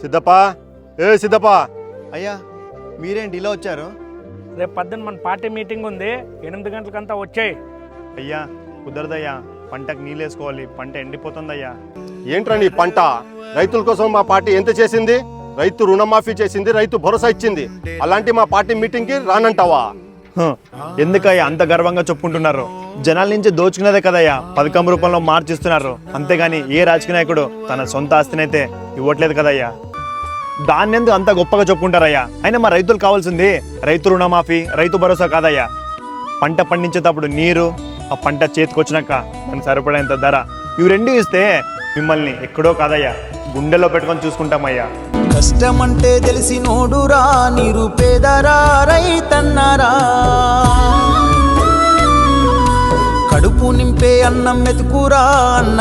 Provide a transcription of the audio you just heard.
సిద్ధప్ప, ఏ సిద్ధప్ప. అయ్యా మీరేంటి ఇలా వచ్చారు? రేపు పొద్దున్న మన పార్టీ మీటింగ్ ఉంది, 8 గంటలకంతా వచ్చాయి. అయ్యా కుదరదయ్యా, పంటకు నీళ్ళేసుకోవాలి, పంట ఎండిపోతుందయ్యా. ఏంట్రా నీ పంట? రైతుల కోసం మా పార్టీ ఎంత చేసింది? రైతు రుణమాఫీ చేసింది, రైతు భరోసా ఇచ్చింది. అలాంటి మా పార్టీ మీటింగ్కి రానంటావా? ఎందుకయ్యా అంత గర్వంగా చెప్పుకుంటున్నారు? జనాల నుంచి దోచుకునేదే కదయ్యా పథకం రూపంలో మార్చిస్తున్నారు. అంతేగాని ఏ రాజకీయ నాయకుడు తన సొంత ఆస్తినైతే ఇవ్వట్లేదు కదయ్యా. దాన్ని ఎందుకు అంత గొప్పగా చెప్పుకుంటారయ్యా? అయినా మా రైతులు కావాల్సింది రైతు రుణమాఫీ, రైతు భరోసా కాదయ్యా. పంట పండించేటప్పుడు నీరు, ఆ పంట చేతికొచ్చినాక మనకు సరిపడేంత ధర, ఇవి రెండు ఇస్తే మిమ్మల్ని ఎక్కడో కాదయ్యా గుండెలో పెట్టుకొని చూసుకుంటామయ్యా. కష్టమంటే తెలిసినోడురా, నిరుపేదరా రైతన్నరా, కడుపు నింపే అన్నం మెతుకురా అన్న